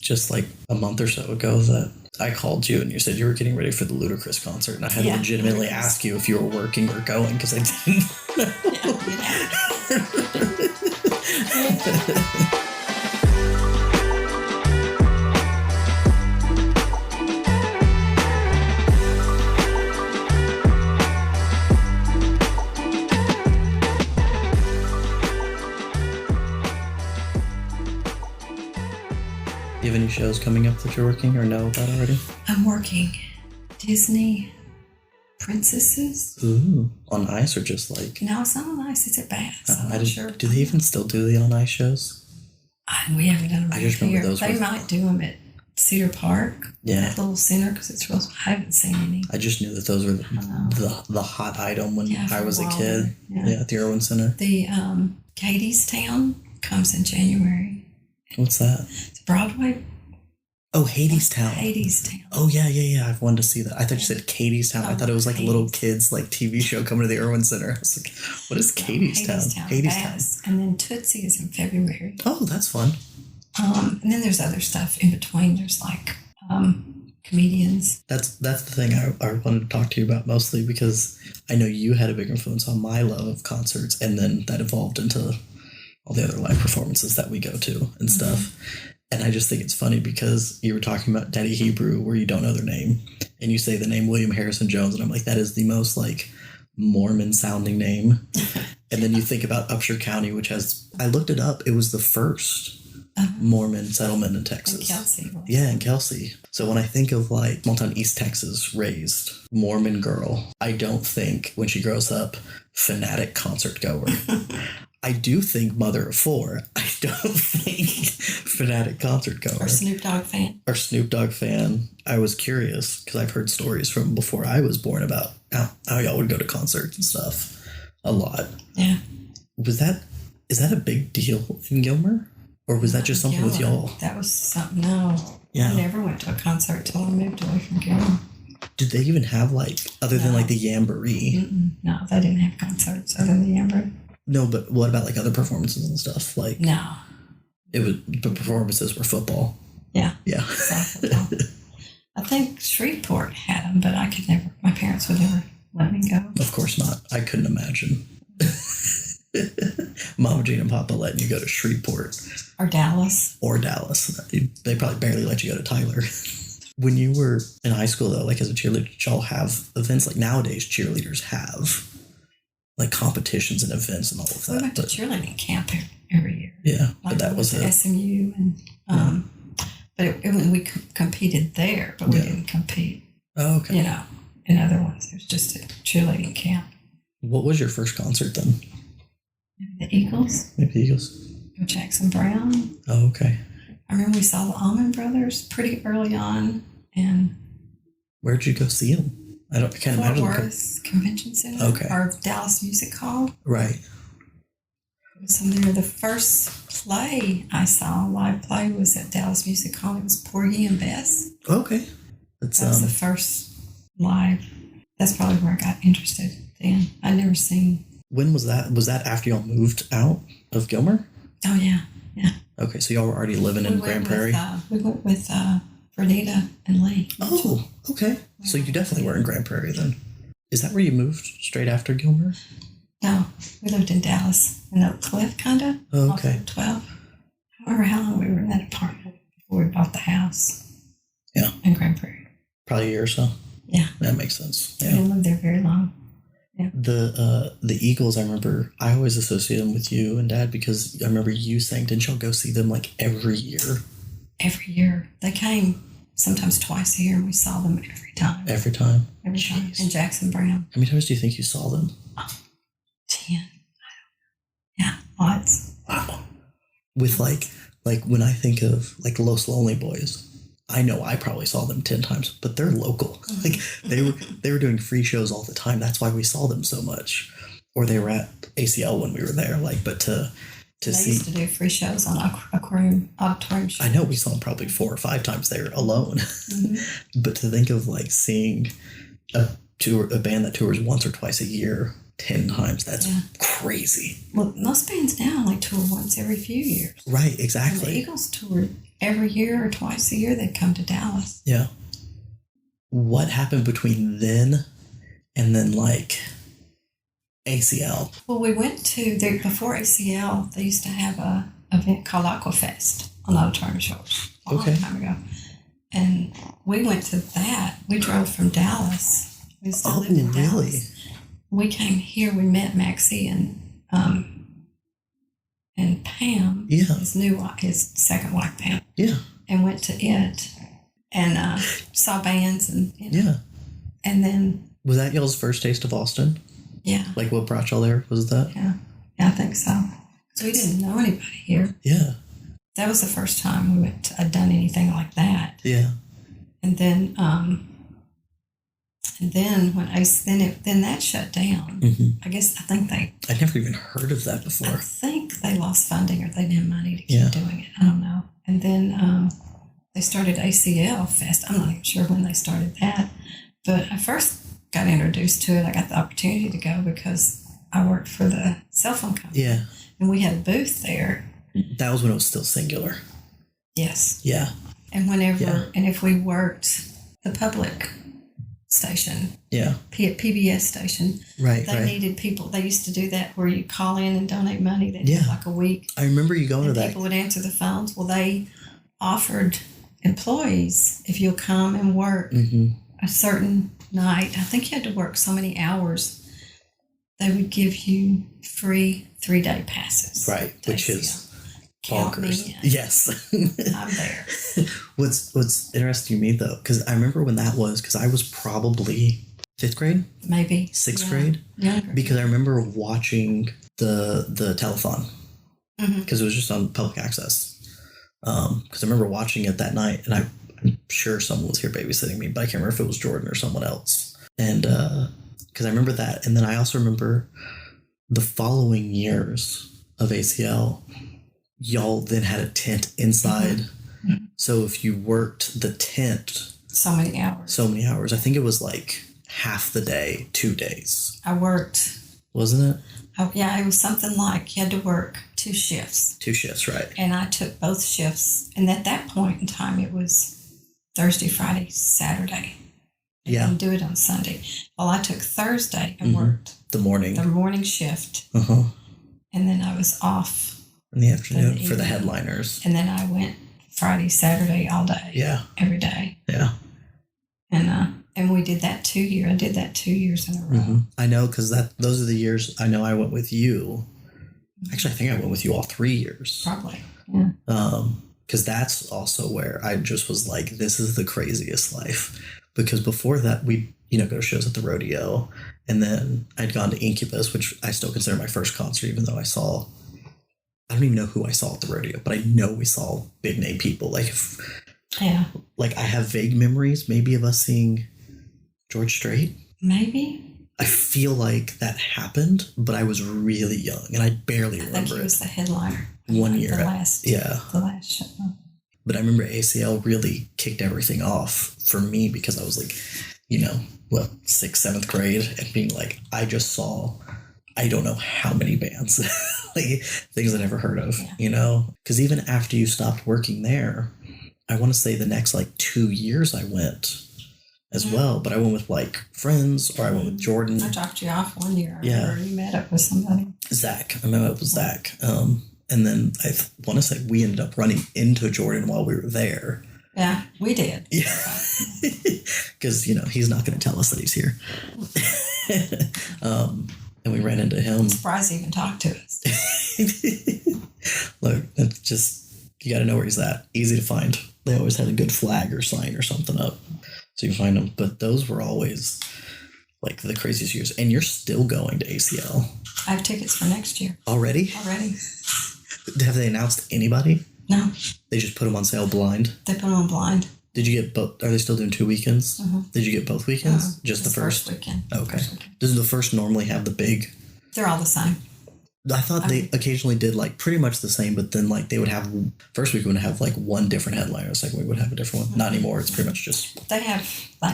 just like a month or so ago that I called you and you said you were getting ready for the Ludacris concert, and I had to legitimately ask you if you were working or going because I didn't know. Do you have any shows coming up that you're working or know about already? I'm working Disney Princesses. Ooh, on ice or just like... No, it's not on ice. It's at Bass. I'm not sure. Do they even still do the on ice shows? We haven't done them I just remember those. They might do them at Cedar Park. Yeah. That little center because it's real... I haven't seen any. I just knew that those were the hot item when I was a kid. Yeah, at the Irwin Center. The Hadestown comes in January. What's that? It's Broadway. Oh, Hadestown. Hadestown. Oh, yeah. I've wanted to see that. I thought you said Katiestown. I thought it was like a little kids like TV show coming to the Irwin Center. I was like, what is Katiestown? Hadestown. And then Tootsie is in February. Oh, that's fun. And then there's other stuff in between. There's like comedians. That's the thing I wanted to talk to you about mostly because I know you had a big influence on my love of concerts, and then that evolved into all the other live performances that we go to and stuff. And I just think it's funny because you were talking about Daddy Hebrew where you don't know their name and you say the name William Harrison Jones and I'm like, that is the most like Mormon sounding name. And then you think about Upshur County, which has, I looked it up, it was the first Mormon settlement in Texas. In Kelsey. Yeah, in Kelsey. So when I think of like small town East Texas raised Mormon girl, I don't think when she grows up fanatic concert goer. I do think mother of four. I don't think fanatic concert goer. Or Snoop Dogg fan. I was curious because I've heard stories from before I was born about how y'all would go to concerts and stuff a lot. Yeah. Is that a big deal in Gilmer? Or was that just something with y'all? That was something, no. Yeah. I never went to a concert till I moved away from Gilmer. Did they even have like, other than like the Jamboree? No, they didn't have concerts other than the Jamboree. No, but what about like other performances and stuff? Like no, the performances were football. Yeah, yeah. Football. I think Shreveport had them, but I could never. My parents would never let me go. Of course not. I couldn't imagine. Mama Jean and Papa letting you go to Shreveport or Dallas. They probably barely let you go to Tyler. When you were in high school, though, like as a cheerleader, did y'all have events like nowadays cheerleaders have? Like competitions and events and all of that. We went to cheerleading camp every year. Yeah, like but that was it. SMU and but we competed there, but we didn't compete. Oh, okay. In other ones, it was just a cheerleading camp. What was your first concert then? Maybe the Eagles. Or Jackson Brown. Oh, okay. I remember we saw the Allman Brothers pretty early on, and where'd you go see them? I can't imagine. Fort Worth Convention Center. Okay. Or Dallas Music Hall. Right. It was there. The first play I saw, live play, was at Dallas Music Hall. It was Porgy and Bess. Okay. That was the first live. That's probably where I got interested then. I'd never seen. When was that? Was that after y'all moved out of Gilmer? Oh, yeah. Yeah. Okay, so y'all were already living in Grand Prairie? We went with Renita and Lee. Oh, okay. So you definitely were in Grand Prairie then. Is that where you moved straight after Gilmer? No, we lived in Dallas, in Oak Cliff, kind of. Oh, okay. Off of 12. I don't remember how long we were in that apartment before we bought the house. Yeah. In Grand Prairie. Probably a year or so. Yeah. That makes sense. Yeah. We didn't live there very long. Yeah. The Eagles, I remember, I always associate them with you and Dad because I remember you saying, didn't y'all go see them like every year? Every year. They came sometimes twice a year, and we saw them every time. Every time? Every time. In Jackson Brown. How many times do you think you saw them? 10. Yeah, lots. Wow. With like when I think of like Los Lonely Boys, I know I probably saw them 10 times, but they're local. Like they were doing free shows all the time. That's why we saw them so much. Or they were at ACL when we were there. Like, but to see, used to do free shows on auditorium shows. I know we saw them probably 4 or 5 times there alone. Mm-hmm. But to think of like seeing a band that tours once or twice a year 10 times, that's crazy. Well, most bands now like tour once every few years. Right, exactly. And the Eagles toured every year or twice a year they'd come to Dallas. Yeah. What happened between then and then like ACL? Well, we went to before ACL. They used to have a event called Aquafest on the Auditorium Shores a long time ago, and we went to that. We drove from Dallas. We still lived in Dallas. Really? We came here. We met Maxie and Pam. Yeah. His second wife, Pam. Yeah. And went to it and saw bands and yeah. And then was that y'all's first taste of Austin? Yeah. Like what brought y'all there? Was that? Yeah, I think so. So we didn't know anybody here. Yeah. That was the first time we had done anything like that. Yeah. And then when then that shut down. Mm-hmm. I think I'd never even heard of that before. I think they lost funding or they didn't have money to keep doing it. I don't know. And then they started ACL Fest. I'm not even sure when they started that, but I first got introduced to it. I got the opportunity to go because I worked for the cell phone company. Yeah. And we had a booth there. That was when it was still singular. Yes. Yeah. And and if we worked the public station, PBS station, they needed people. They used to do that where you call in and donate money. They did like a week. I remember you going to that. People would answer the phones. Well, they offered employees, if you'll come and work a certain night, I think you had to work so many hours, they would give you free 3-day passes. Right, which is bonkers. Yes. I'm there. What's interesting to me, though, because I remember when that was, because I was probably 5th grade? Maybe. 6th grade? Younger. Because I remember watching the telethon, because it was just on public access. Because I remember watching it that night, and I'm sure someone was here babysitting me, but I can't remember if it was Jordan or someone else. And because I remember that. And then I also remember the following years of ACL, y'all then had a tent inside. Mm-hmm. So if you worked the tent so many hours, I think it was like half the day, 2 days. I worked. Wasn't it? Oh, yeah, it was something like you had to work 2 shifts. 2 shifts, right. And I took both shifts. And at that point in time, it was Thursday, Friday, Saturday. I didn't do it on Sunday. Well, I took Thursday and worked the morning shift. And then I was off in the afternoon for the headliners. And then I went Friday, Saturday, all day. Yeah. Every day. Yeah. And we did that 2 years. I did that 2 years in a row. I know, because those are the years I know I went with you. Actually, I think I went with you all 3 years. Probably. Yeah. Because that's also where I just was like, this is the craziest life. Because before that, we'd go to shows at the rodeo, and then I'd gone to Incubus, which I still consider my first concert, even though I don't even know who I saw at the rodeo, but I know we saw big name people. Like I have vague memories maybe of us seeing George Strait. Maybe. I feel like that happened, but I was really young and I barely remember it. I think he was the headliner. 1 year. The last show. But I remember ACL really kicked everything off for me because I was like, 6th, 7th grade, and being like, I just saw, I don't know how many bands, like things I never heard of, because even after you stopped working there, I want to say the next 2 years I went as well, but I went with friends, or I went with Jordan. I dropped you off 1 year. I remember you met up with somebody. Zach. I met up with Zach. And then I want to say we ended up running into Jordan while we were there. Yeah, we did. Yeah. Because, he's not going to tell us that he's here. And we ran into him. I'm surprised he even talked to us. Look, it's just, you got to know where he's at. Easy to find. They always had a good flag or sign or something up, so you find them. But those were always the craziest years. And you're still going to ACL. I have tickets for next year. Already? Have they announced anybody? No. They just put them on sale blind? They put them on blind. Did you get both? Are they still doing 2 weekends? Did you get both weekends? Just the first? Weekend. Okay. Does the first normally have the big? They're all the same. I thought they occasionally did pretty much the same, but then they would have, first week would have one different headliner. Second week would have a different one. Not anymore. It's pretty much just. They have,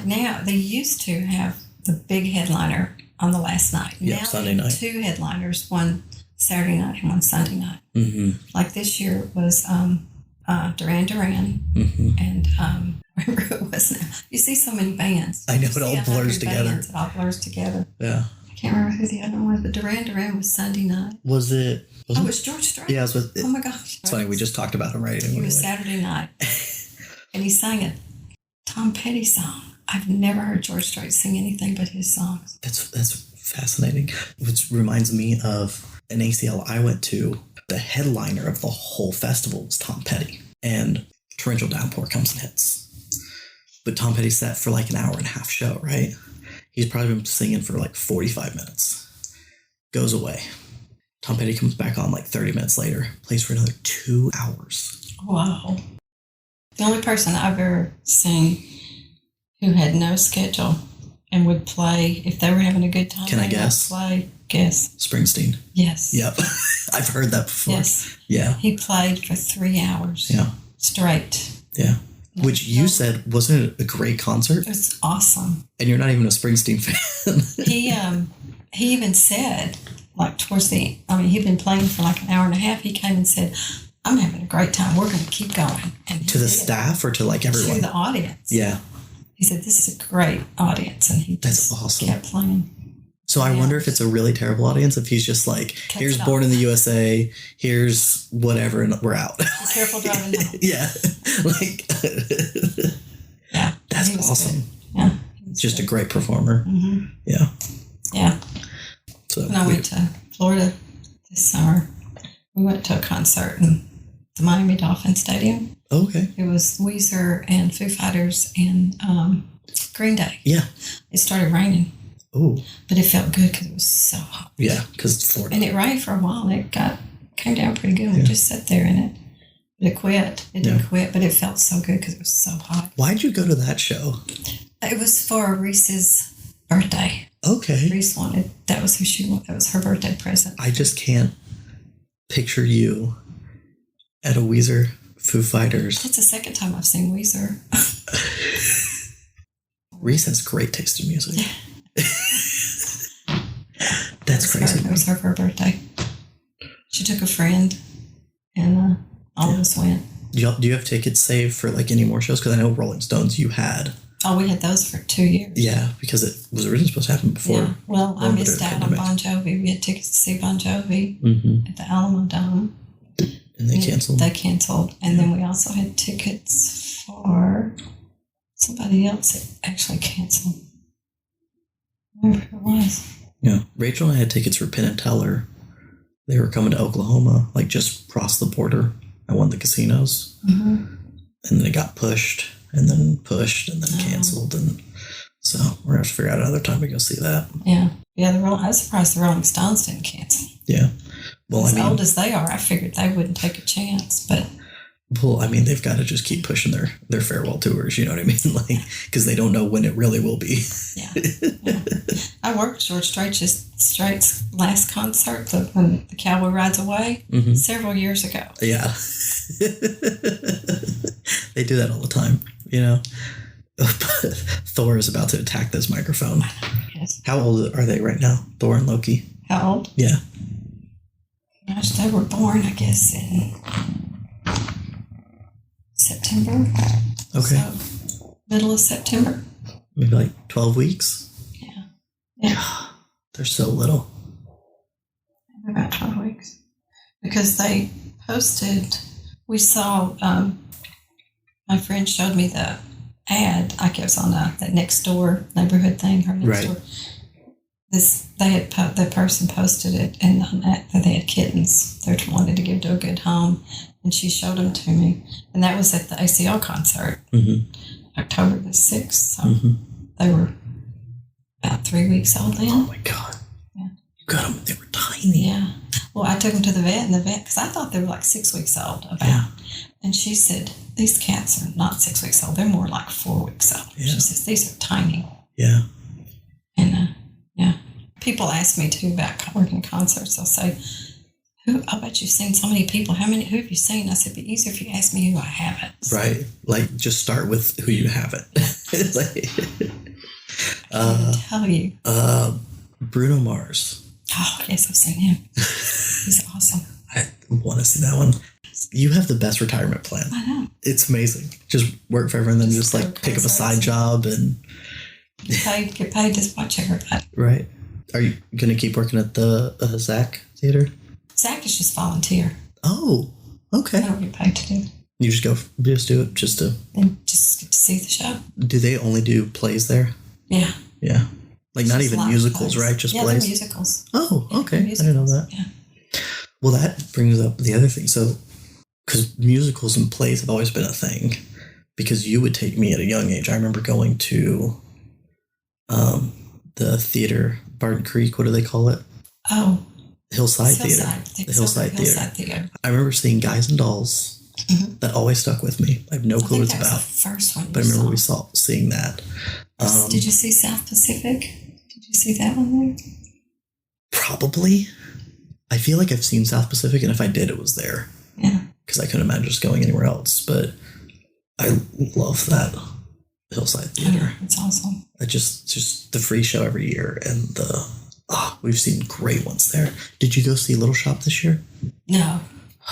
now, they used to have the big headliner on the last night. Yep, now Sunday night. 2 headliners, one Saturday night and one Sunday night. Mm-hmm. This year it was Duran Duran, and remember who it was now. You see so many bands. I know, it all blurs together. It all blurs together. Yeah. I can't remember who the other one was, but Duran Duran was Sunday night. Was it? Oh, it was George Strait. Yeah, it was. Oh my gosh. It's funny, we just talked about him, right? It was Saturday night. And he sang a Tom Petty song. I've never heard George Strait sing anything but his songs. That's fascinating. Which reminds me of an ACL I went to. The headliner of the whole festival was Tom Petty. And torrential downpour comes and hits. But Tom Petty set for like an hour and a half show, right? He's probably been singing for like 45 minutes. Goes away. Tom Petty comes back on like 30 minutes later. Plays for another 2 hours. Wow. The only person I've ever seen who had no schedule and would play if they were having a good time. Can I guess? Guess. Springsteen. Yes. Yep. I've heard that before. Yes. Yeah. He played for 3 hours. Yeah. Straight. Yeah. Which you said, wasn't it a great concert? It was awesome. And you're not even a Springsteen fan. He even said, like he'd been playing for like an hour and a half. He came and said, I'm having a great time. We're going to keep going. And to the staff or to like everyone? To the audience. Yeah. He said, this is a great audience. And he just awesome. kept playing. So I wonder if it's a really terrible audience, if he's just like, here's Born in the USA, here's whatever, and we're out. Be careful driving home. Yeah. Like, yeah. That's awesome. Good. Yeah. Just a great performer. Mm-hmm. Yeah. Yeah. So when I went to Florida this summer, we went to a concert in the Miami Dolphin Stadium. Okay. It was Weezer and Foo Fighters and Green Day. Yeah. It started raining. Oh. But it felt good because it was so hot. Yeah, because it's Florida. And it rained for a while. It came down pretty good. We just sat there in it. But it quit. It didn't quit, but it felt so good because it was so hot. Why'd you go to that show? It was for Reese's birthday. Okay. Reese wanted, that was who she wanted. That was her birthday present. I just can't picture you at a Weezer Foo Fighters. That's the second time I've seen Weezer. Reese has great taste in music. That's crazy. It was her birthday. She took a friend, and all of us went. Do you have tickets saved for like any more shows? Because I know Rolling Stones you had. Oh, we had those for 2 years. Yeah, because it was originally supposed to happen before. Yeah. Well, I missed out on Bon Jovi. We had tickets to see Bon Jovi at the Alamo Dome. And they canceled. They canceled. And then we also had tickets for somebody else that actually canceled. I remember who it was. Yeah. Rachel and I had tickets for Penn and Teller. They were coming to Oklahoma, like just across the border at one of the casinos. Mm-hmm. And then it got pushed and then canceled. And so we're going to have to figure out another time to go see that. Yeah. Yeah. I was surprised the Rolling Stones didn't cancel. Yeah. Well, as old as they are, I figured they wouldn't take a chance, but. Well, I mean, they've got to just keep pushing their farewell tours, you know what I mean? Like, because they don't know when it really will be. Yeah. I worked George Strait's last concert, when the Cowboy Rides Away, several years ago. Yeah. They do that all the time, you know? Thor is about to attack this microphone. Yes. How old are they right now, Thor and Loki? How old? Yeah. Gosh, they were born, I guess, in September. Okay. So, middle of September. Maybe like 12 weeks? Yeah. Yeah. They're so little. About 12 weeks. Because they posted, we saw, my friend showed me the ad, I guess on that next door neighborhood thing, her next door. The person posted it, and on that they had kittens they wanted to give to a good home, and she showed them to me, and that was at the ACL concert, October the 6th. So they were about 3 weeks old then. Oh my God! Yeah, you got them. They were tiny. Yeah. Well, I took them to the vet, because I thought they were like 6 weeks old. And she said these cats are not 6 weeks old; they're more like 4 weeks old. Yeah. She says these are tiny. Yeah. And people ask me too about working concerts. They'll say, I bet you've seen so many people. Who have you seen? I said, it'd be easier if you ask me who I haven't. So, right. Like, just start with who you haven't. I tell you. Bruno Mars. Oh, yes, I've seen him. He's awesome. I want to see that one. You have the best retirement plan. I know. It's amazing. Just work forever and then just like pick up a side job and get paid to watch everybody. Right. Are you going to keep working at the Zach Theater? Zach is just volunteer. Oh, okay. I don't get paid to do it. You just do it just to... And just get to see the show. Do they only do plays there? Yeah. Yeah. Like not even musicals, right? Just plays? Yeah, musicals. Oh, okay. I didn't know that. Yeah. Well, that brings up the other thing. So, because musicals and plays have always been a thing, because you would take me at a young age. I remember going to the theater, Barton Creek, what do they call it? Oh. Hillside Theater. The Hillside Theater. I remember seeing Guys and Dolls. Mm-hmm. That always stuck with me. I have no clue what it's about. The first one. But I remember seeing that. Did you see South Pacific? Did you see that one there? Probably. I feel like I've seen South Pacific, and if I did, it was there. Yeah. Because I couldn't imagine just going anywhere else. But I love that Hillside Theater. It's awesome. Just the free show every year, and we've seen great ones there. Did you go see Little Shop this year? No,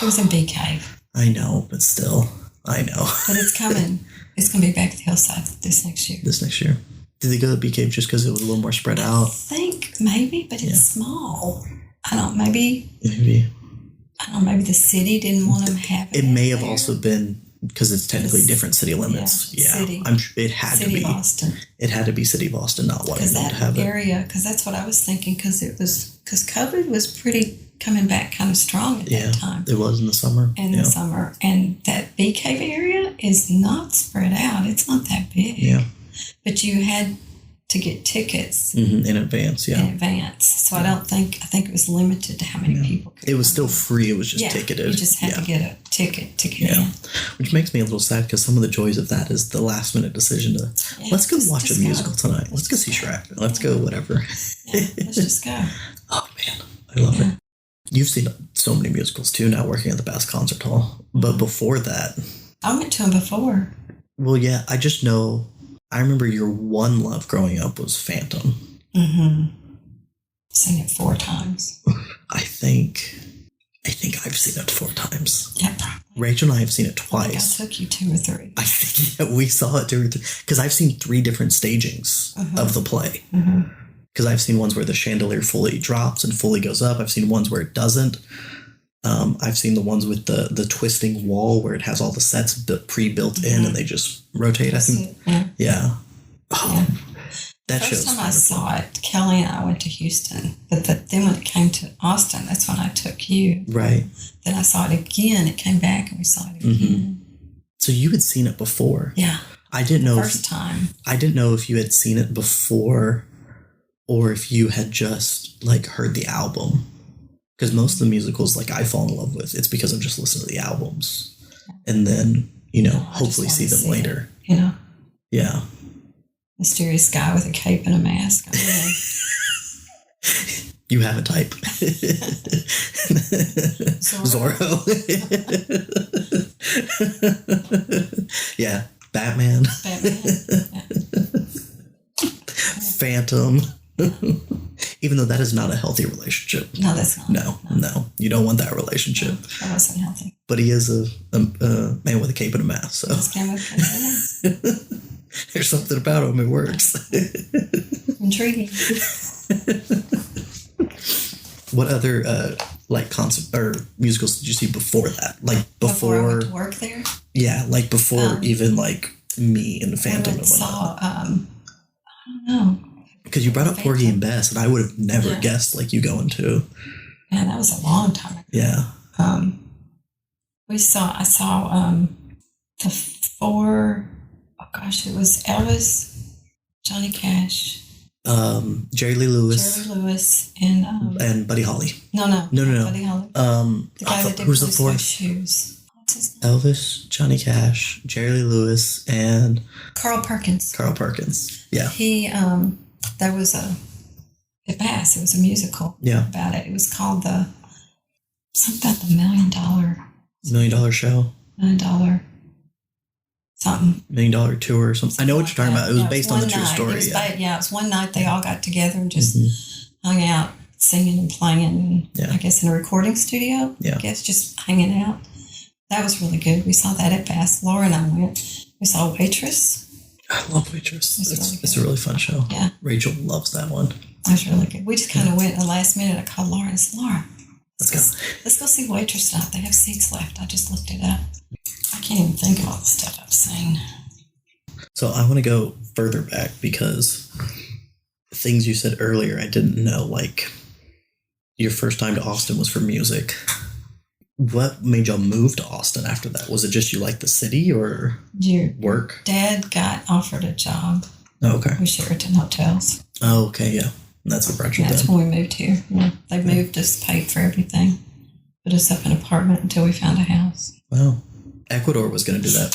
it was in Bee Cave. I know, but still, I know. But it's coming. It's going to be back at the Hillside this next year. Did they go to Bee Cave just because it was a little more spread out? I think maybe, but it's small. I don't. Maybe. I don't know. Maybe the city didn't want them having it. It may have also been because it's technically different city limits. Yeah, city. I'm sure it had to be City of Austin. It had to be City of Austin, not wanting them to have it. Because that's what I was thinking. Because COVID was pretty coming back kind of strong at that time. It was in the summer. The summer, and that Bee Cave area is not spread out. It's not that big. Yeah, but you had to get tickets in advance. Yeah, in advance. So I think it was limited to how many people. It was still free. It was just ticketed. You just had to get a ticket to get in. Which makes me a little sad because some of the joys of that is the last minute decision to let's go watch a musical tonight. Let's go see Shrek. Let's go whatever. Yeah, let's just go. Oh man, I love it. You've seen so many musicals too now, working at the Bass Concert Hall. But before that, I went to them before. Well, yeah, I just know. I remember your one love growing up was Phantom. Mm-hmm. Seen it 4 times. I think I've seen it 4 times. Yeah, probably. Rachel and I have seen it twice. I took you 2 or 3. I think we saw it 2 or 3 because I've seen 3 different stagings of the play. Because I've seen ones where the chandelier fully drops and fully goes up. I've seen ones where it doesn't. I've seen the ones with the twisting wall where it has all the sets pre-built in and they just rotate. I think. Yeah. Oh, that First time I saw it, Kelly and I went to Houston. But then when it came to Austin, that's when I took you. Right. Then I saw it again. It came back and we saw it again. So you had seen it before. Yeah. I didn't know. First time. I didn't know if you had seen it before or if you had just like heard the album. Because most of the musicals like I fall in love with, it's because I've just listened to the albums. And then, hopefully see them later. Yeah. Mysterious guy with a cape and a mask. You have a type. Zorro. Yeah. Batman. Yeah. Phantom. Even though that is not a healthy relationship. No, that's not. No. You don't want that relationship. No, that wasn't healthy. But he is a man with a cape and a mask. So. There's something about him. It works. Intriguing. What other concert or musicals did you see before that? Like before I went to work there? Yeah, like before even like me and Phantom and whatnot. I don't know. Because you brought up Porgy and Bess, and I would have never guessed like you going to. Man, that was a long time ago. Yeah. I saw the 4. Oh gosh, it was Elvis, Johnny Cash, Jerry Lee Lewis, and Buddy Holly. No, Buddy Holly. The guy that did who's the 4th? Shoes. What's his name? Elvis, Johnny Cash, Jerry Lee Lewis, and Carl Perkins. Yeah. He there was at Bass. It was a musical. Yeah. About it. It was called something about the $1 million show. $1 million something. $1 million tour or something. I know what you're talking about. It was based on the true story. It was one night they all got together and just hung out, singing and playing. I guess in a recording studio. Yeah. I guess just hanging out. That was really good. We saw that at Bass. Laura and I went. We saw Waitress. I love Waitress. It's a really fun show. Yeah. Rachel loves that one. That was really good. We just kind of went at the last minute. I called Laura and said, Laura, let's go see Waitress tonight. They have seats left. I just looked it up. I can't even think of all the stuff I've seen. So I want to go further back because things you said earlier I didn't know, like your first time to Austin was for music. What made y'all move to Austin after that? Was it just you liked the city or work? Dad got offered a job. Oh, okay. With Sheraton Hotels. Oh, okay, yeah. That's what brought you That's down. when we moved here. Yeah. They moved us, paid for everything, put us up in an apartment until we found a house. Wow. Ecuador was going to do that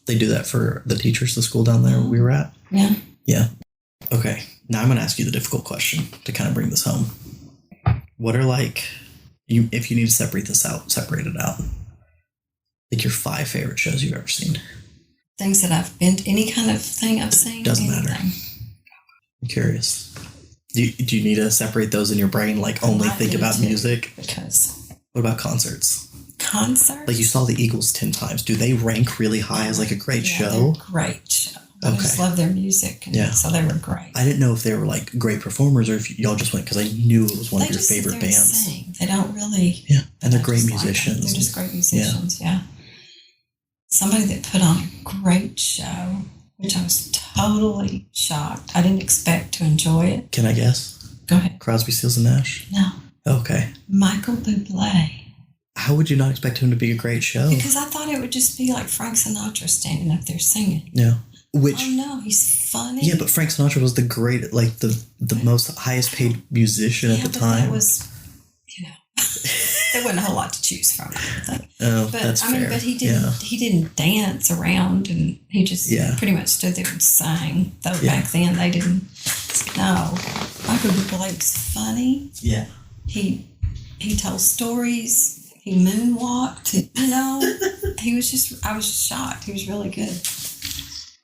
they do that for the teachers, the school down there we were at. Yeah. Yeah. Okay. Now I'm going to ask you the difficult question to kind of bring this home. What are if you need to separate it out. Like your 5 favorite shows you've ever seen. Things that I've been, any kind of thing I've seen. Doesn't matter. I'm curious. Do you need to separate those in your brain? Like only think about music? Because. What about concerts? Concerts? Like you saw the Eagles 10 times. Do they rank really high as like a great show? Great show. I just love their music. So they were great. I didn't know if they were like great performers or if y'all just went because I knew it was one of your favorite bands. Sing. They don't really. Yeah, and they're great musicians. They're just great musicians, yeah. Somebody that put on a great show, which I was totally shocked. I didn't expect to enjoy it. Can I guess? Go ahead. Crosby, Stills, and Nash? No. Okay. Michael Bublé. How would you not expect him to be a great show? Because I thought it would just be like Frank Sinatra standing up there singing. Yeah. Oh no, he's funny. Yeah, but Frank Sinatra was the great, like the most highest paid musician at the time. That was, there wasn't a whole lot to choose from. But that's fair. But he didn't dance around, and he just pretty much stood there and sang. Though back then they didn't. No, Michael Bublé was funny. Yeah. He told stories. He moonwalked. I was just shocked. He was really good.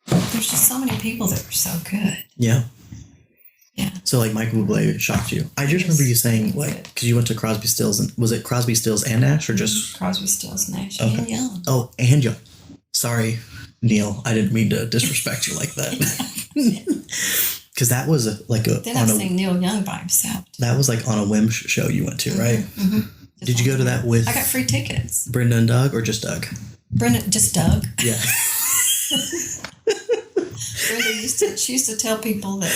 There's just so many people that were so good. Yeah. Yeah. So like Michael Bublé shocked you. I just remember you saying because you went to Crosby, Stills, and was it Crosby, Stills, and Nash or just Crosby, Stills, Nash, okay. and Young. Oh, and Young. Sorry, Neil. I didn't mean to disrespect you like that. Because that was Then I've seen Neil Young by himself. That was like on a whim show you went to, right? Mm-hmm. Did you go to that with? I got free tickets. Brenda and Doug, or just Doug? Just Doug. Yeah. Brenda used to tell people that,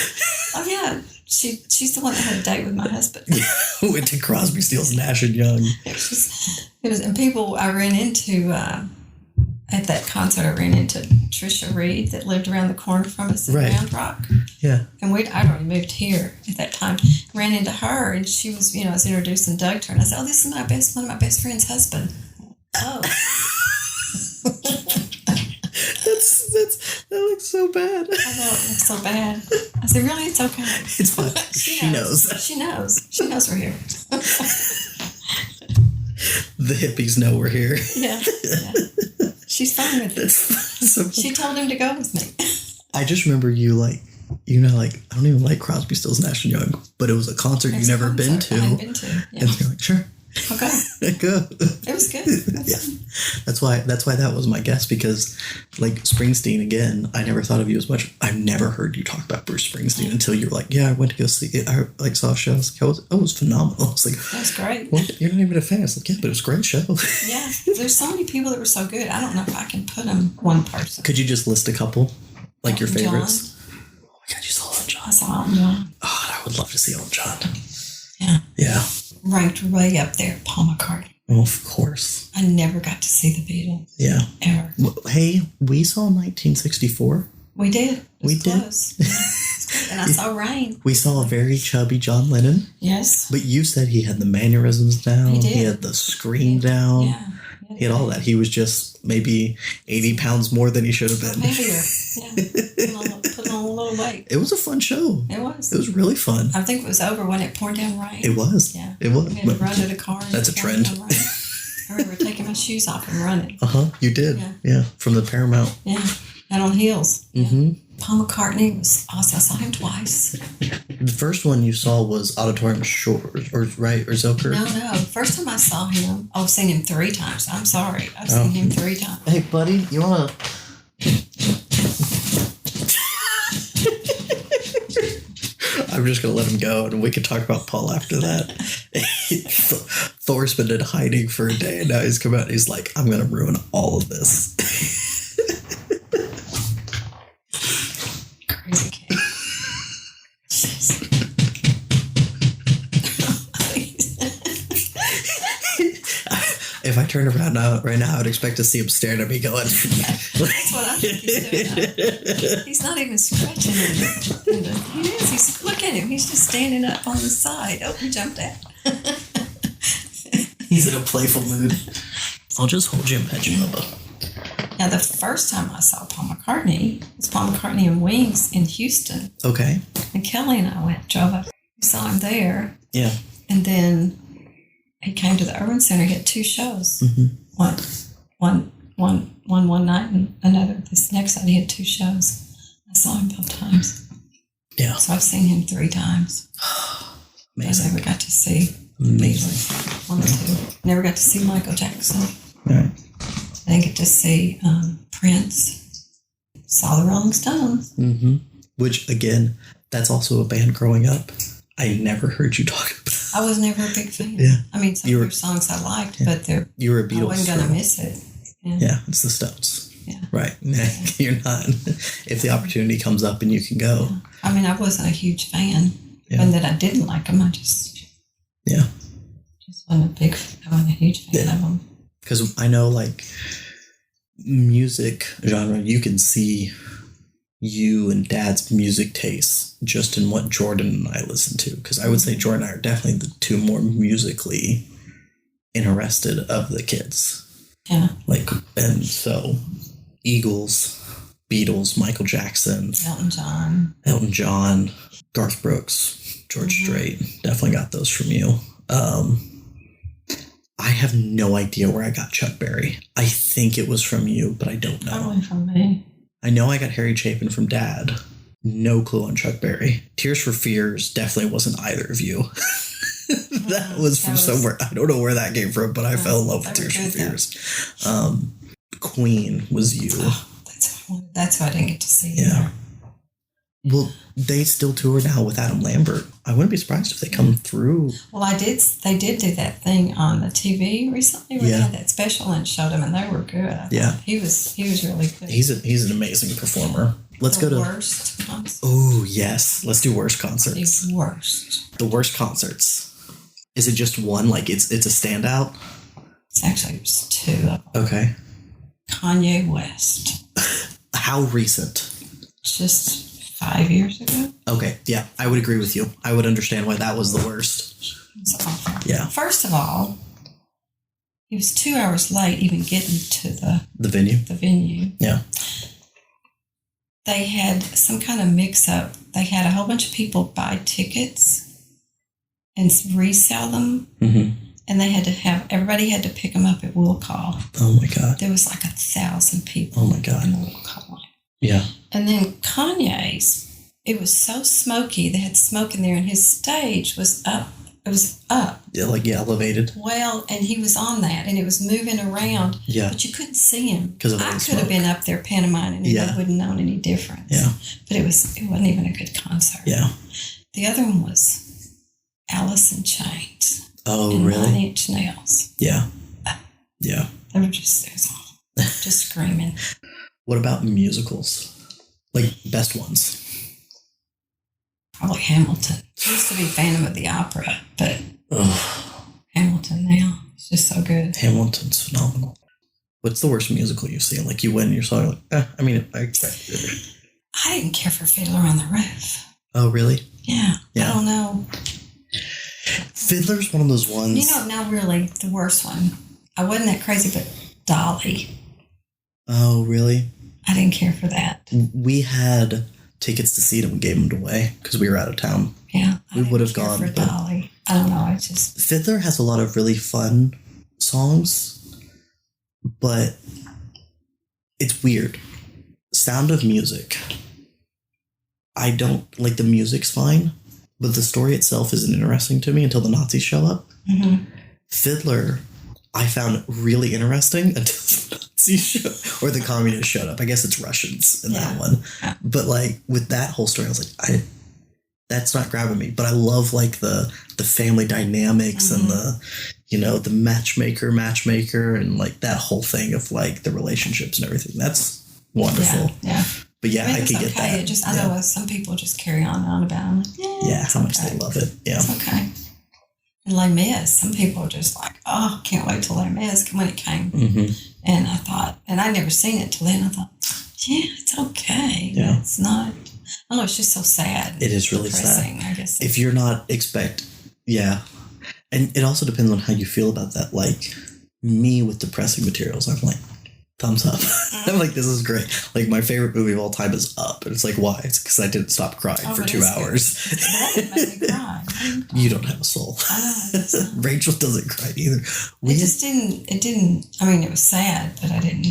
she's the one that had a date with my husband. Went to Crosby, Stills, Nash and Young. And people I ran into at that concert. I ran into Trisha Reed that lived around the corner from us in Round Rock. Yeah, and I'd already moved here at that time. Ran into her, and she was, I was introducing Doug to her, and I said, "Oh, this is one of my best friend's husband." Oh. That looks so bad. I know, it looks so bad. I said, really? It's okay. It's fine. She knows. She knows. She knows we're here. The hippies know we're here. Yeah. She's fine with it. She told him to go with me. I just remember you I don't even like Crosby, Stills, Nash and Young, but it was a concert you've never been to. I've been to. Yeah. And you're like, sure. Okay. Go. It was good. Yeah. That's why that was my guess, because like Springsteen, again, I never thought of you as much. I've never heard you talk about Bruce Springsteen until you were like, yeah, I went to go see it. I saw a show. I was like, it was phenomenal. I was like, that was great. Well, you're not even a fan. It's like, yeah, but it was a great show. Yeah. There's so many people that were so good. I don't know if I can put them one person. Could you just list a couple? Like your favorites? John. Oh my God, you saw Elton John. I saw Elton John. Oh, I would love to see Elton John. Yeah. Yeah. Ranked way up there, Paul McCartney. Well, of course. I never got to see the Beatles. Yeah. Ever. Well, hey, we saw 1964. We did. We did. Close. Yeah. And I saw Rain. We saw a very chubby John Lennon. Yes. But you said he had the mannerisms down. He did. He had the scream down. Yeah. He had all that. He was just maybe 80 pounds more than he should have been. Heavier. Yeah. Put on a little weight. It was a fun show. It was. It was really fun. I think it was over when it poured down rain. It was. Yeah. It was. We had to run to the car. That's a trend. I remember taking my shoes off and running. You did. Yeah. From the Paramount. Yeah. And on heels. Mm-hmm. Paul McCartney was awesome. I saw him twice. The first one you saw was Auditorium Shores, or Zilker? No. The first time I saw him, I've seen him 3 times. I'm sorry. I've seen him 3 times. Hey, buddy, you want to... I'm just going to let him go, and we can talk about Paul after that. Thor's been in hiding for a day, and now he's come out and he's like, I'm going to ruin all of this. Crazy kid. If I turned around right now, I'd expect to see him staring at me going... That's what I think he's doing. He's not even stretching. He is. Look at him. He's just standing up on the side. Oh, he jumped out. He's in a playful mood. I'll just hold you and pet you, Bubba. Now, the first time I saw Paul McCartney was Paul McCartney and Wings in Houston. Okay. And Kelly and I drove up. We saw him there. Yeah. And then he came to the Urban Center. He had 2 shows. Mm-hmm. One night and another this next night. He had 2 shows. I saw him both times. Yeah. So I've seen him 3 times. Amazing. I never got to see. Amazing. 1 or 2. Never got to see Michael Jackson. Right. I didn't get to see Prince. Saw the Rolling Stones. Mm-hmm. Which, again, that's also a band growing up I never heard you talk about. I was never a big fan. Yeah. I mean, some of their songs I liked, but you were a Beatles. I wasn't going to miss it. Yeah, it's the Stones. Yeah. Right. You're not. If the opportunity comes up and you can go. Yeah. I mean, I wasn't a huge fan. And that I didn't like them. I just wasn't a huge fan of them. Because I know, like, music genre, you can see you and Dad's music tastes just in what Jordan and I listen to. Because I would say Jordan and I are definitely the 2 more musically interested of the kids. Yeah. Like, and so Eagles, Beatles, Michael Jackson, Elton John, Garth Brooks, George Strait, definitely got those from you. I have no idea where I got Chuck Berry. I think it was from you, but I don't know. Probably from me. I know I got Harry Chapin from Dad. No clue on Chuck Berry. Tears for Fears definitely wasn't either of you. That was from somewhere. I don't know where that came from, but I fell in love with Tears for Fears. Queen was you. Oh, that's who I didn't get to see. Yeah. Either. Well, they still tour now with Adam Lambert. I wouldn't be surprised if they come through. Well, they did do that thing on the TV recently where they had that special and showed them, and they were good. He was really good. He's an amazing performer. Let's go to worst concert. Oh yes, let's do worst concerts. The worst concerts. Is it just one? Like it's a standout? It's actually just 2 of them. Okay. Kanye West. How recent? It's just 5 years ago. Okay, yeah, I would agree with you. I would understand why that was the worst. It's awful. Yeah. First of all, he was 2 hours late even getting to the venue. Yeah. They had some kind of mix-up. They had a whole bunch of people buy tickets and resell them, and everybody had to pick them up at will call. Oh my God! There was like 1,000 people. Oh my God! In the will call line. Yeah. And then Kanye's, it was so smoky. They had smoke in there, and his stage was up. It was up. Yeah, elevated. Well, and he was on that, and it was moving around. Yeah. But you couldn't see him. Because of I the could have been up there pantomiming, and he wouldn't have known any difference. Yeah. But it wasn't even a good concert. Yeah. The other one was Alice in Chains. Oh, and really? 9 Inch Nails. Yeah. Yeah. They were it was awful. Just screaming. What about musicals? Like, best ones? Probably Hamilton. I used to be Phantom of the Opera, but Hamilton now. It's just so good. Hamilton's phenomenal. What's the worst musical you've seen? Like, you went and you saw it, like, I expected it. I didn't care for Fiddler on the Roof. Oh, really? Yeah. I don't know. Fiddler's one of those ones. Now really, the worst one. I wasn't that crazy, but Dolly. Oh, really? I didn't care for that. We had tickets to see it and we gave them away because we were out of town. Yeah. We would have gone. For Dolly. I don't know. Fiddler has a lot of really fun songs, but it's weird. Sound of Music I don't like the music's fine, but the story itself isn't interesting to me until the Nazis show up. Mm-hmm. Fiddler, I found really interesting until the Nazis show, or the communists showed up. I guess it's Russians in that one. Yeah. But like with that whole story, I was like, that's not grabbing me. But I love like the family dynamics and the matchmaker, and like that whole thing of like the relationships and everything. That's wonderful. Yeah. But yeah, I could get that. I know some people just carry on about it. I'm like, how much they love it. Yeah. It's okay. And Les Mis, some people are just like, oh, can't wait till Les Mis when it came. Mm-hmm. And I thought, and I'd never seen it till then. I thought, yeah, it's okay. Yeah. It's not, I don't know, it's just so sad. It is really depressing, sad. I guess. If you're not yeah. And it also depends on how you feel about that. Like me with depressing materials, I'm like, thumbs up. I'm like, this is great. Like my favorite movie of all time is Up. And it's like, why? It's because I didn't stop crying for 2 hours. That didn't make me cry. You don't have a soul. I know. Rachel doesn't cry either. It didn't, I mean, it was sad, but I didn't.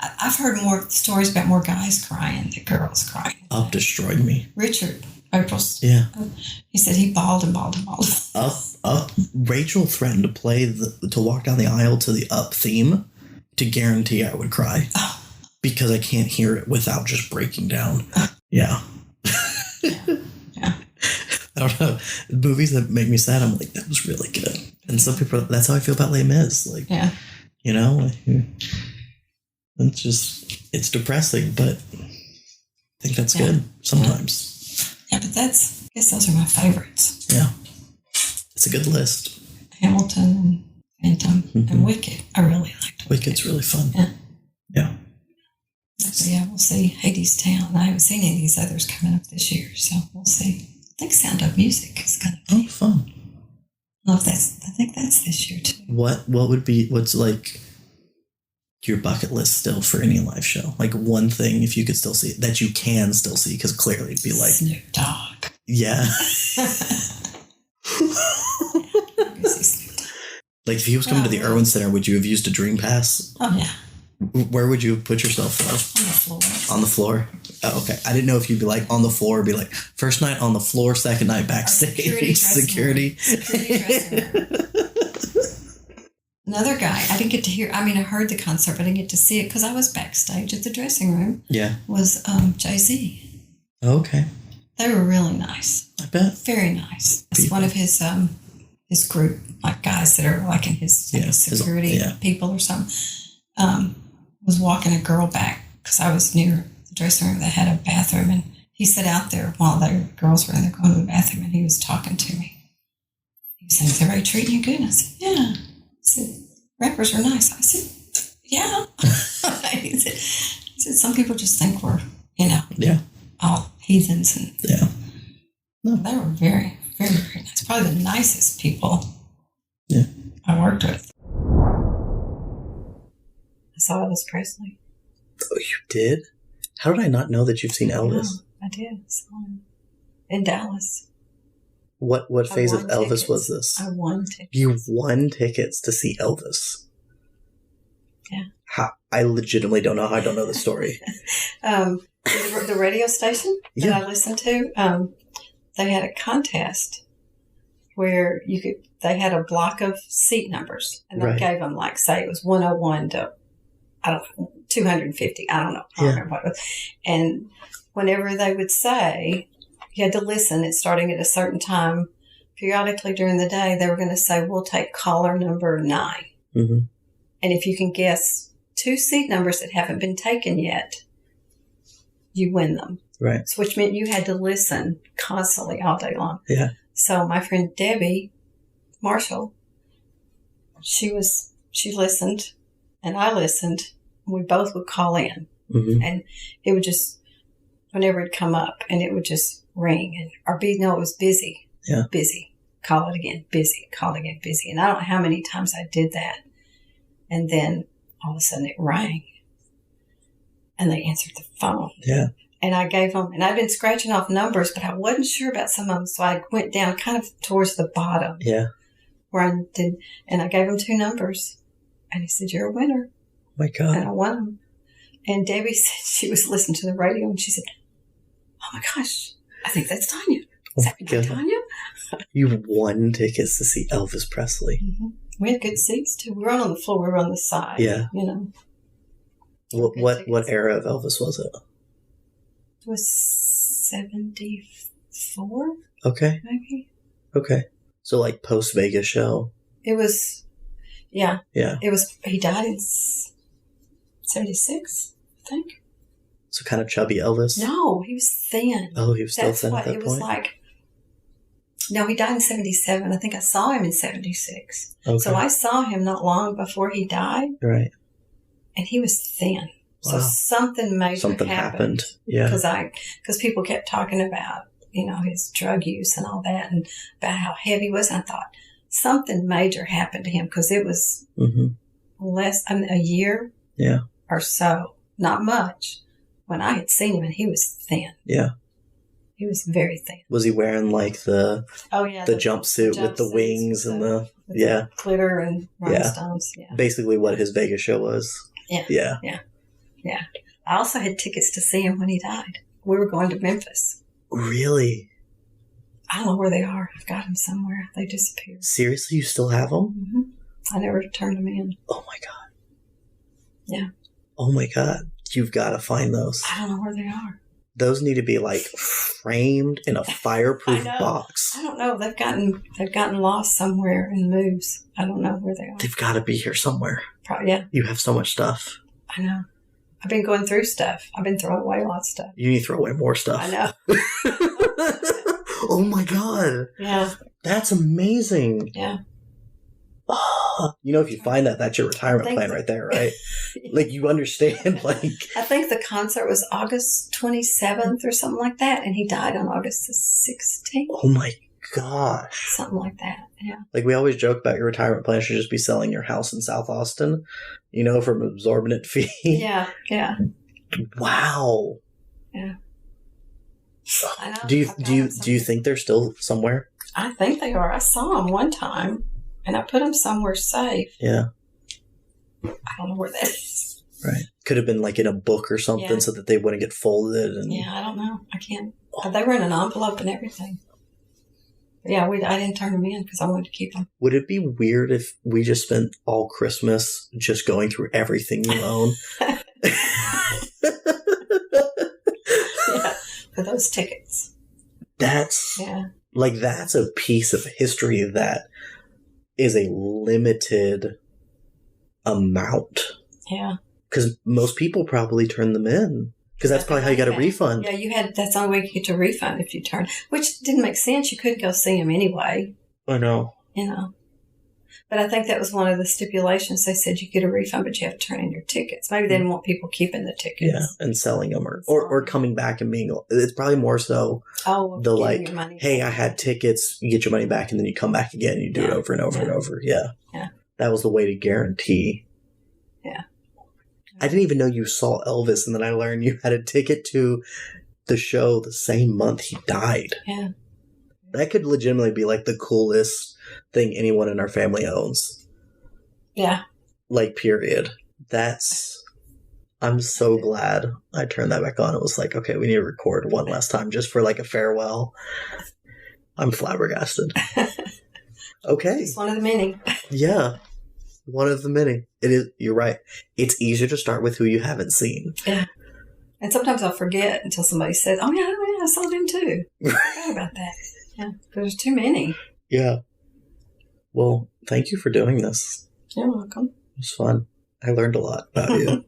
I've heard more stories about more guys crying than girls crying. Up destroyed me. Richard, April's. Yeah. He said he bawled and bawled and bawled. Up. Rachel threatened to play to walk down the aisle to the Up theme to guarantee I would cry. Oh. Because I can't hear it without just breaking down. Yeah. Yeah. I don't know. Movies that make me sad, I'm like, that was really good. And some people, that's how I feel about Les Mis. Like, it's depressing, but I think that's good sometimes. Yeah, but I guess those are my favorites. Yeah. It's a good list. Hamilton and Phantom and Wicked. I really liked Wicked's really fun. Yeah. So we'll see. Hades Town. I haven't seen any of these others coming up this year, so we'll see. I think Sound of Music is going to be fun. I think that's this year too. What's like your bucket list still for any live show? Like one thing, if you could still see it, that you can still see, because clearly it'd be like Snoop Dogg. Yeah. Like if he was coming to the Irwin Center, would you have used a Dream Pass? Oh yeah. Where would you have put yourself? On the floor. On the floor? Oh, okay. I didn't know if you'd be like on the floor, be like first night on the floor, second night backstage. Security. Another guy, I didn't get to hear, I heard the concert, but I didn't get to see it because I was backstage at the dressing room. Yeah. Was Jay-Z. Okay. They were really nice. I bet. Very nice. It's one of his group, like guys that are like in his security people or something. Was walking a girl back because I was near the dressing room that had a bathroom, and he sat out there while the girls were in there going to the bathroom, and he was talking to me. He was saying, "Is everybody treating you good?" And I said, "Yeah." I said, "Rappers are nice." I said, "Yeah." He said, "Some people just think we're, all heathens." And they were very, very, very nice. Probably the nicest people I worked with. I saw Elvis Presley. Oh, you did? How did I not know that you've seen Elvis? Yeah, I did. I saw him in Dallas. What phase of Elvis was this? I won tickets. You won tickets to see Elvis? Yeah. I legitimately don't know how I don't know the story. The radio station that I listened to, they had a contest where they had a block of seat numbers, and they gave them, like, say it was 101 to, 250. I don't know. I don't remember what it was. And whenever they would say, you had to listen, it's starting at a certain time. Periodically during the day, they were going to say, "We'll take caller number 9. Mm-hmm. And if you can guess 2 seat numbers that haven't been taken yet, you win them. Right. So, which meant you had to listen constantly all day long. Yeah. So my friend Debbie Marshall, she listened, and I listened. And we both would call in, and it would just, whenever it'd come up, and it would just ring, and it was busy. Yeah. Busy. Call it again. Busy. Call it again. Busy. And I don't know how many times I did that. And then all of a sudden it rang, and they answered the phone. Yeah. And I gave them, and I'd been scratching off numbers, but I wasn't sure about some of them. So I went down kind of towards the bottom. Yeah. Where I did, and I gave him 2 numbers. And he said, "You're a winner." Oh my God. And I won them. And Debbie said she was listening to the radio, and she said, "Oh my gosh, I think that's Tonya. Is that Tonya? You won tickets to see Elvis Presley. Mm-hmm. We had good seats too. We weren't on the floor. We were on the side. Yeah. You know. What era of Elvis was it? It was 74. Okay. Maybe. Okay. So like post Vegas show. It was. Yeah. Yeah. It was. He died in 76, I think. So kind of chubby Elvis. No, he was thin. Oh, he was still thin at that it point. was like. No, he died in 77. I think I saw him in 76. Okay. So I saw him not long before he died. Right. And he was thin. Wow. So something major happened. Yeah. Because people kept talking about, his drug use and all that and about how heavy he was. And I thought something major happened to him because it was a year or so, not much, when I had seen him and he was thin. Yeah. He was very thin. Was he wearing like the jumpsuit with the wings and the glitter and rhinestones? Yeah. Basically what his Vegas show was. Yeah. Yeah. Yeah. Yeah. I also had tickets to see him when he died. We were going to Memphis. Really? I don't know where they are. I've got them somewhere. They disappeared. Seriously? You still have them? Mm-hmm. I never turned them in. Oh my God. Yeah. Oh my God. You've got to find those. I don't know where they are. Those need to be like framed in a fireproof box. I don't know. They've gotten lost somewhere in moves. I don't know where they are. They've got to be here somewhere. Probably, yeah. You have so much stuff. I know. I've been going through stuff. I've been throwing away lots of stuff. You need to throw away more stuff. I know. Oh my God. Yeah. That's amazing. Yeah. If you find that, that's your retirement plan right there, right? Like you understand, like. I think the concert was August 27th or something like that, and he died on August the 16th. Oh my gosh. Something like that, yeah. Like we always joke about your retirement plan should just be selling your house in South Austin, for an absorbent fee. Yeah, yeah. Wow. Yeah. I know. Do you think they're still somewhere? I think they are. I saw them one time, and I put them somewhere safe. Yeah. I don't know where that is. Right. Could have been like in a book or something so that they wouldn't get folded. Yeah, I don't know. I can't. They were in an envelope and everything. But yeah, I didn't turn them in because I wanted to keep them. Would it be weird if we just spent all Christmas just going through everything you own? Yeah, for those tickets. That's a piece of history that is a limited amount. Yeah. Because most people probably turn them in. Because that's probably how you got a refund. Yeah, that's the only way you get your refund if you turn. Which didn't make sense. You couldn't go see him anyway. I know. But I think that was one of the stipulations. They said you get a refund, but you have to turn in your tickets. Maybe they didn't want people keeping the tickets. Yeah, and selling them or coming back and being. It's probably more so the like, hey, I had tickets. You get your money back, and then you come back again. And you do it over and over and over. Yeah. Yeah. That was the way to guarantee. Yeah. I didn't even know you saw Elvis, and then I learned you had a ticket to the show the same month he died. Yeah. That could legitimately be like the coolest thing anyone in our family owns. Yeah. Like, period. I'm so glad I turned that back on. It was like, okay, we need to record one last time just for like a farewell. I'm flabbergasted. Okay. It's one of the many. Yeah. One of the many. It is. You're right. It's easier to start with who you haven't seen. Yeah. And sometimes I'll forget until somebody says, oh, yeah, I saw them too. I forgot about that. Yeah. There's too many. Yeah. Well, thank you for doing this. You're welcome. It was fun. I learned a lot about you.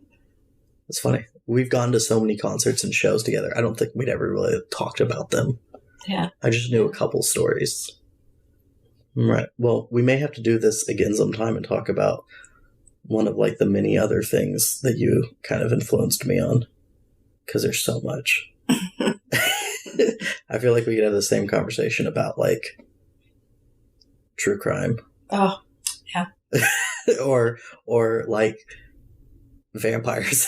It's funny. We've gone to so many concerts and shows together. I don't think we'd ever really talked about them. Yeah. I just knew a couple stories. Right. Well, we may have to do this again sometime and talk about one of like the many other things that you kind of influenced me on. Because there's so much. I feel like we could have the same conversation about like true crime. Oh, yeah. or like vampires.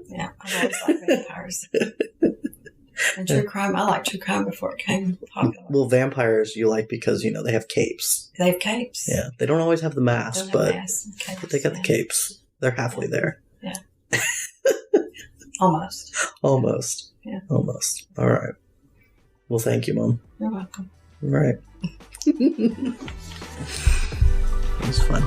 Yeah, I've always liked vampires. And true crime, I liked true crime before it came popular. Well, vampires you like because, they have capes. They have capes. Yeah, they don't always have the mask, but they got the capes. They're halfway there. Yeah. Almost. Almost. Yeah. Almost. All right. Well, thank you, Mom. You're welcome. All right. It was fun.